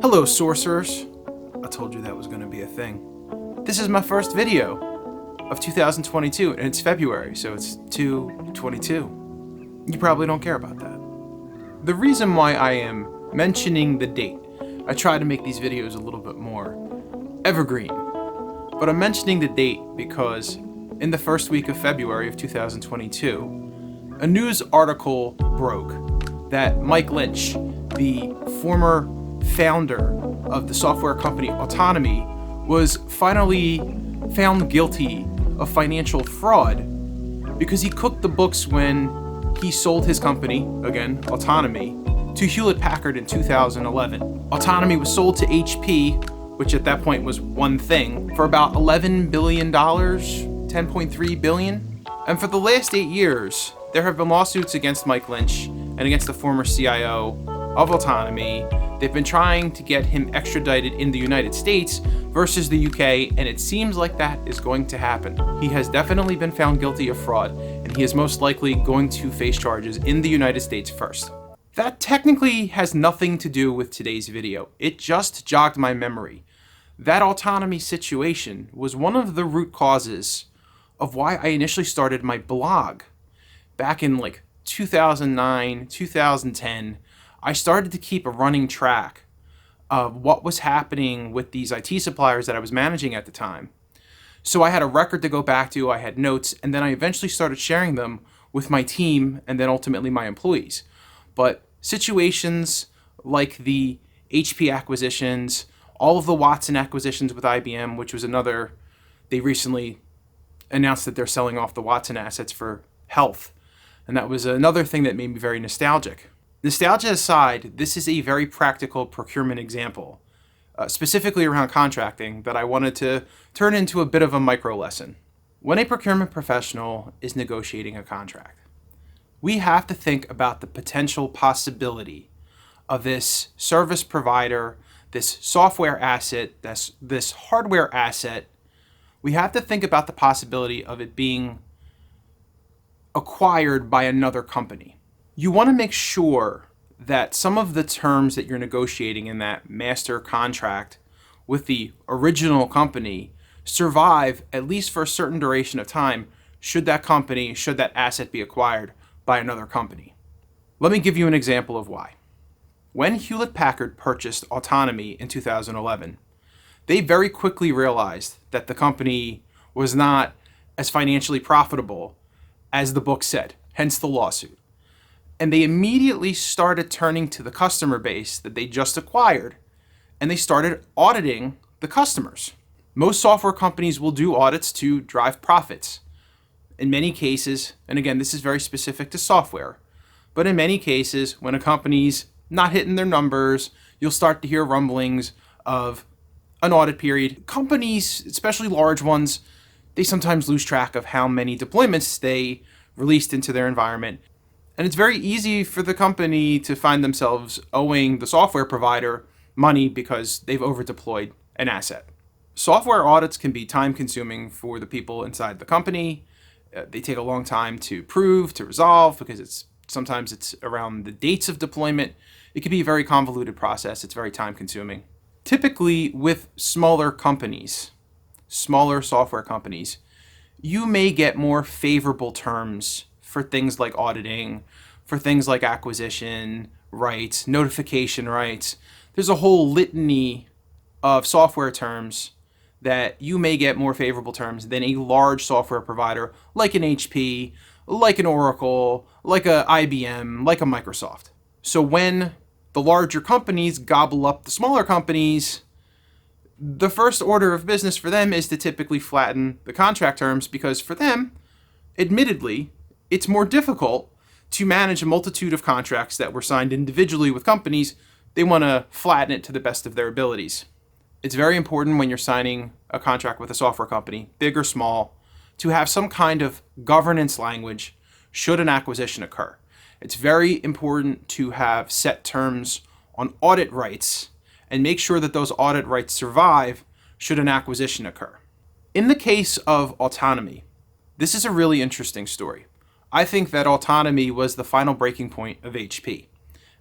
Hello, sorcerers. I told you that was going to be a thing. This is my first video of 2022, and it's February, so it's 2/22. You probably don't care about that. The reason why I am mentioning the date, I try to make these videos a little bit more evergreen, but I'm mentioning the date because in the first week of February of 2022, a news article broke that Mike Lynch, the former founder of the software company Autonomy, was finally found guilty of financial fraud because he cooked the books when he sold his company, again, Autonomy, to Hewlett Packard in 2011. Autonomy was sold to HP, which at that point was one thing, for about $11 billion, $10.3 billion. And for the last 8 years, there have been lawsuits against Mike Lynch and against the former CIO of Autonomy. They've been trying to get him extradited in the United States versus the UK, and it seems like that is going to happen. He has definitely been found guilty of fraud, and he is most likely going to face charges in the United States first. That technically has nothing to do with today's video. It just jogged my memory. That Autonomy situation was one of the root causes of why I initially started my blog. Back in 2009, 2010, I started to keep a running track of what was happening with these IT suppliers that I was managing at the time. So I had a record to go back to, I had notes, and then I eventually started sharing them with my team and then ultimately my employees. But situations like the HP acquisitions, all of the Watson acquisitions with IBM, which was another, they recently announced that they're selling off the Watson assets for health. And that was another thing that made me very nostalgic. Nostalgia aside, this is a very practical procurement example, specifically around contracting, that I wanted to turn into a bit of a micro lesson. When a procurement professional is negotiating a contract, we have to think about the potential possibility of this service provider, this software asset, this hardware asset. We have to think about the possibility of it being acquired by another company. You want to make sure that some of the terms that you're negotiating in that master contract with the original company survive at least for a certain duration of time should that asset be acquired by another company. Let me give you an example of why. When Hewlett Packard purchased Autonomy in 2011, they very quickly realized that the company was not as financially profitable as the book said, hence the lawsuit. And they immediately started turning to the customer base that they just acquired, and they started auditing the customers. Most software companies will do audits to drive profits. In many cases, and again, this is very specific to software, but in many cases, when a company's not hitting their numbers, you'll start to hear rumblings of an audit period. Companies, especially large ones, they sometimes lose track of how many deployments they released into their environment. And it's very easy for the company to find themselves owing the software provider money because they've over-deployed an asset. Software audits can be time-consuming for the people inside the company. They take a long time to prove, to resolve, because sometimes it's around the dates of deployment. It can be a very convoluted process. It's very time-consuming. Typically, with smaller companies, smaller software companies, you may get more favorable terms for things like auditing, for things like acquisition rights, notification rights. There's a whole litany of software terms that you may get more favorable terms than a large software provider like an HP, like an Oracle, like a IBM, like a Microsoft. So when the larger companies gobble up the smaller companies, the first order of business for them is to typically flatten the contract terms, because for them, admittedly, it's more difficult to manage a multitude of contracts that were signed individually with companies. They want to flatten it to the best of their abilities. It's very important when you're signing a contract with a software company, big or small, to have some kind of governance language should an acquisition occur. It's very important to have set terms on audit rights and make sure that those audit rights survive should an acquisition occur. In the case of Autonomy, this is a really interesting story. I think that Autonomy was the final breaking point of HP.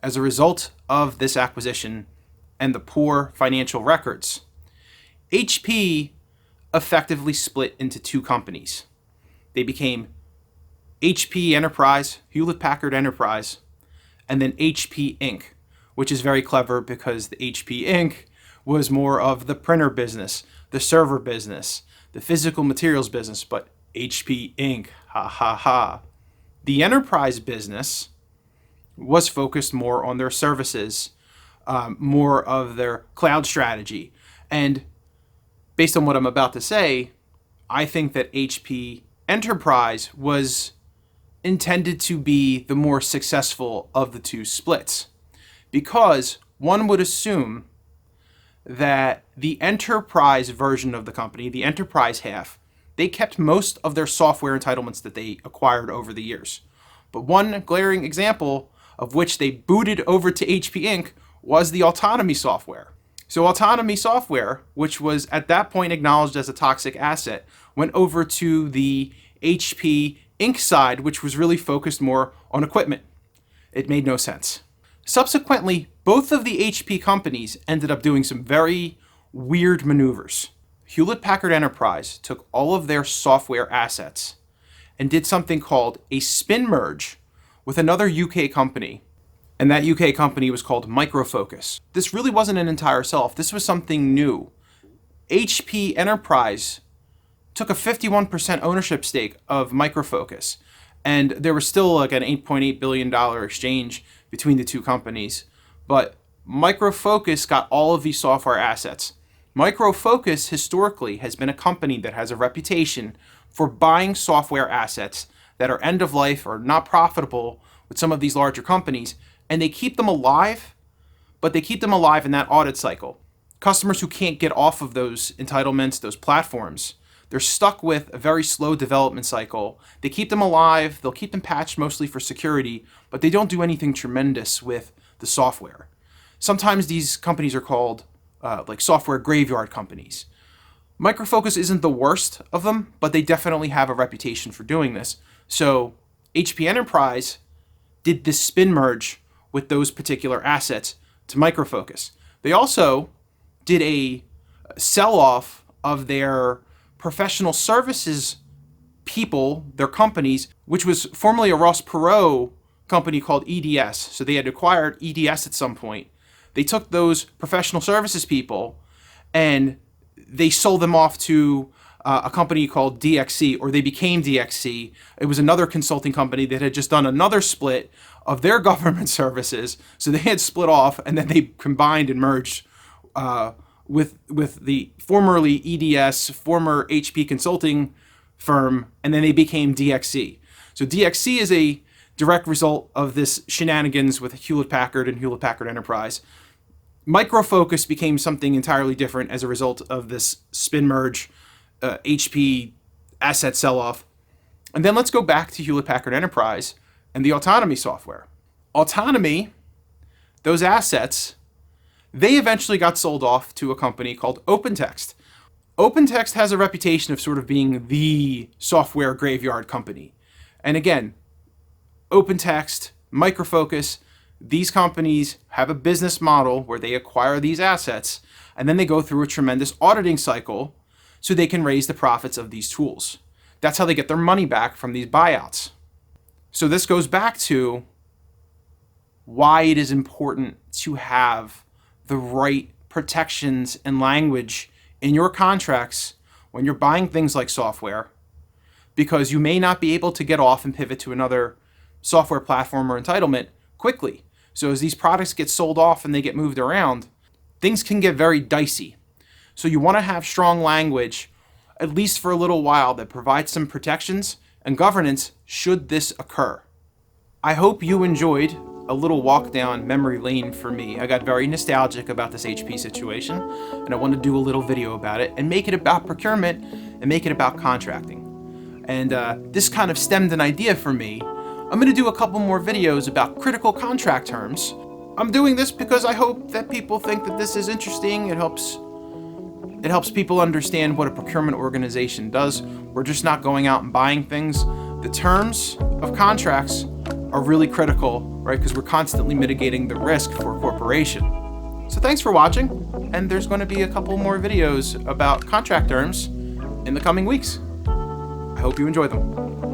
As a result of this acquisition, and the poor financial records. HP effectively split into two companies. They became HP Enterprise, Hewlett-Packard Enterprise, and then HP Inc., which is very clever because the HP Inc. was more of the printer business, the server business, the physical materials business, but HP Inc., ha ha ha. The enterprise business was focused more on their services, more of their cloud strategy. And based on what I'm about to say, I think that HP Enterprise was intended to be the more successful of the two splits, because one would assume that the enterprise version of the company, the enterprise half, they kept most of their software entitlements that they acquired over the years. But one glaring example of which they booted over to HP Inc. was the Autonomy software. So Autonomy software, which was at that point acknowledged as a toxic asset, went over to the HP Inc. side, which was really focused more on equipment. It made no sense. Subsequently, both of the HP companies ended up doing some very weird maneuvers. Hewlett-Packard Enterprise took all of their software assets and did something called a spin merge with another UK company. And that UK company was called Micro Focus. This really wasn't an entire sell-off. This was something new. HP Enterprise took a 51% ownership stake of Micro Focus. And there was still like an $8.8 billion exchange between the two companies. But Micro Focus got all of these software assets. Micro Focus historically has been a company that has a reputation for buying software assets that are end of life or not profitable with some of these larger companies, and they keep them alive, but they keep them alive in that audit cycle. Customers who can't get off of those entitlements, those platforms, they're stuck with a very slow development cycle. They keep them alive, they'll keep them patched mostly for security, but they don't do anything tremendous with the software. Sometimes these companies are called like software graveyard companies. Micro Focus isn't the worst of them, but they definitely have a reputation for doing this. So HP Enterprise did this spin merge with those particular assets to Micro Focus. They also did a sell-off of their professional services people, their companies, which was formerly a Ross Perot company called EDS. So they had acquired EDS at some point. They took those professional services people and they sold them off to a company called DXC, or they became DXC. It was another consulting company that had just done another split of their government services. So they had split off and then they combined and merged with the formerly EDS, former HP consulting firm, and then they became DXC. So DXC is a direct result of this shenanigans with Hewlett-Packard and Hewlett-Packard Enterprise. Micro Focus became something entirely different as a result of this spin merge, HP asset sell-off. And then let's go back to Hewlett-Packard Enterprise and the Autonomy software. Autonomy, those assets, they eventually got sold off to a company called OpenText. OpenText has a reputation of sort of being the software graveyard company. And again, OpenText, Micro Focus, these companies have a business model where they acquire these assets and then they go through a tremendous auditing cycle so they can raise the profits of these tools. That's how they get their money back from these buyouts. So this goes back to why it is important to have the right protections and language in your contracts when you're buying things like software, because you may not be able to get off and pivot to another software platform or entitlement quickly. So as these products get sold off and they get moved around, things can get very dicey. So you want to have strong language, at least for a little while, that provides some protections and governance should this occur. I hope you enjoyed a little walk down memory lane for me. I got very nostalgic about this HP situation, and I want to do a little video about it and make it about procurement and make it about contracting. And this kind of stemmed an idea for me. I'm going to do a couple more videos about critical contract terms. I'm doing this because I hope that people think that this is interesting. It helps people understand what a procurement organization does. We're just not going out and buying things. The terms of contracts are really critical, right? Because we're constantly mitigating the risk for a corporation. So thanks for watching, and there's going to be a couple more videos about contract terms in the coming weeks. I hope you enjoy them.